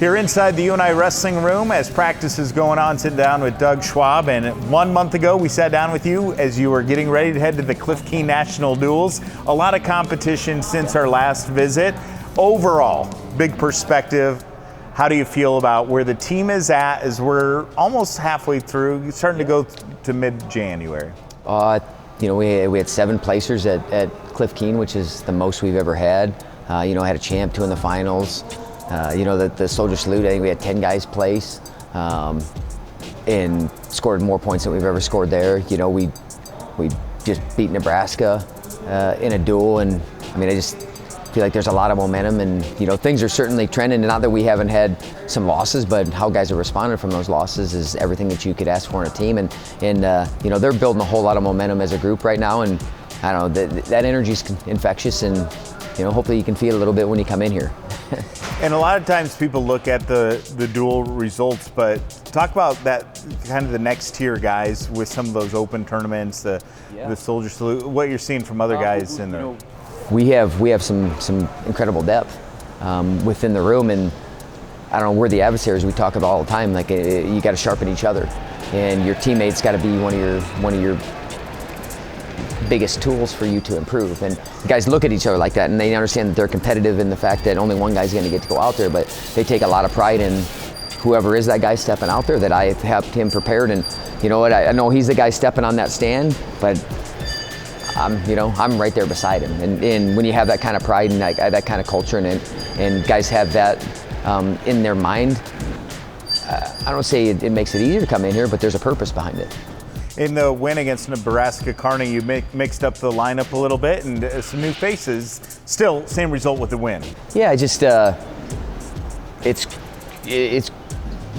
Here inside the UNI Wrestling room as practice is going on, sitting down with Doug Schwab. And 1 month ago, we sat down with you as you were getting ready to head to the Cliff Key National Duels. A lot of competition since our last visit. Overall, big perspective, how do you feel about where the team is at as we're almost halfway through, starting to go to mid-January? We had 7 placers at Cliff Keen, which is the most we've ever had. I had a champ, 2 in the finals. The Soldier Salute, I think we had 10 guys place and scored more points than we've ever scored there. We just beat Nebraska in a duel, and I just feel like there's a lot of momentum, and things are certainly trending. Not that we haven't had some losses, but how guys have responded from those losses is everything that you could ask for in a team. And they're building a whole lot of momentum as a group right now, and I don't know, that energy is infectious, and hopefully you can feel it a little bit when you come in here. And a lot of times people look at the dual results, but talk about that kind of the next tier guys with some of those open tournaments, the Soldier Salute, what you're seeing from other guys in there. We have some incredible depth within the room, and I don't know, we're the adversaries. We talk about all the time, like you got to sharpen each other, and your teammates got to be one of your biggest tools for you to improve. And guys look at each other like that, and they understand that they're competitive in the fact that only one guy's going to get to go out there, but they take a lot of pride in whoever is that guy stepping out there, that I have him prepared. And you know what, I know he's the guy stepping on that stand, but I'm right there beside him. And when you have that kind of pride and that kind of culture, and guys have that in their mind, I don't say it makes it easier to come in here, but there's a purpose behind it. In the win against Nebraska, Kearney, you mixed up the lineup a little bit, and some new faces. Still, same result with the win. Yeah, it's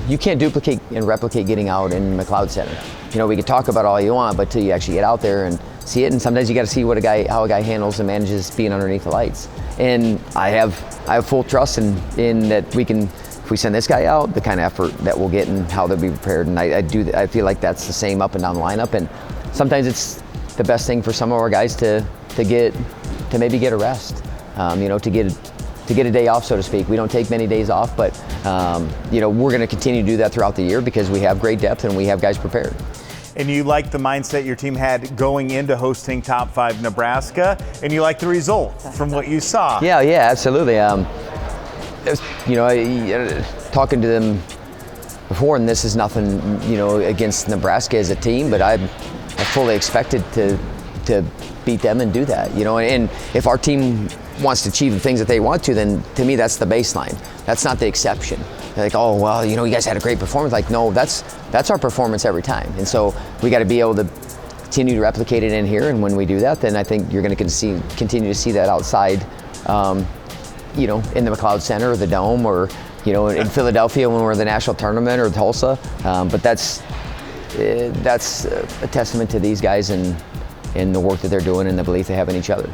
you can't duplicate and replicate getting out in McLeod Center. We can talk about all you want, but till you actually get out there and see it, and sometimes you got to see how a guy handles and manages being underneath the lights. And I have full trust in that we can. If we send this guy out, the kind of effort that we'll get and how they'll be prepared, and I feel like that's the same up and down the lineup. And sometimes it's the best thing for some of our guys to maybe get a rest, to get a day off, so to speak. We don't take many days off, but we're going to continue to do that throughout the year because we have great depth and we have guys prepared. And you like the mindset your team had going into hosting Top 5 Nebraska, and you like the result from what you saw. Yeah, absolutely. Talking to them before, and this is nothing, against Nebraska as a team, but I fully expected to beat them and do that, and if our team wants to achieve the things that they want to, then to me that's the baseline. That's not the exception. They're like, oh well, you guys had a great performance. Like, no, that's our performance every time, and so we got to be able to continue to replicate it in here. And when we do that, then I think you're going to continue to see that outside. In the McLeod Center or the Dome, or in Philadelphia when we're in the national tournament, or Tulsa. But that's a testament to these guys and the work that they're doing and the belief they have in each other.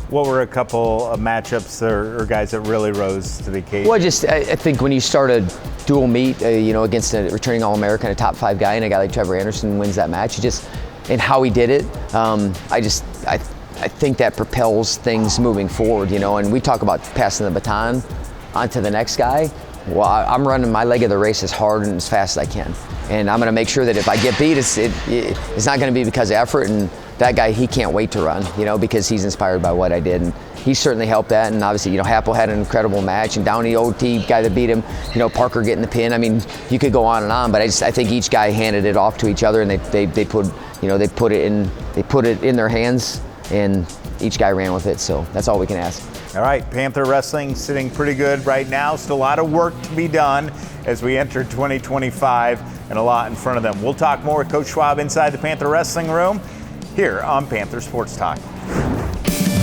What were a couple of matchups or guys that really rose to the occasion? Well, I think when you start a dual meet, against a returning All-American, a top 5 guy, and a guy like Trevor Anderson wins that match, and how he did it, I think that propels things moving forward, and we talk about passing the baton onto the next guy. Well, I'm running my leg of the race as hard and as fast as I can. And I'm going to make sure that if I get beat, it's not going to be because of effort. And that guy, he can't wait to run, because he's inspired by what I did. And he certainly helped that. And obviously, Happel had an incredible match. And Downey, OT guy that beat him, Parker getting the pin. You could go on and on, but I think each guy handed it off to each other, and they put it in their hands. And each guy ran with it, so that's all we can ask. All right, Panther Wrestling sitting pretty good right now. Still a lot of work to be done as we enter 2025, and a lot in front of them. We'll talk more with Coach Schwab inside the Panther Wrestling room here on Panther Sports Talk.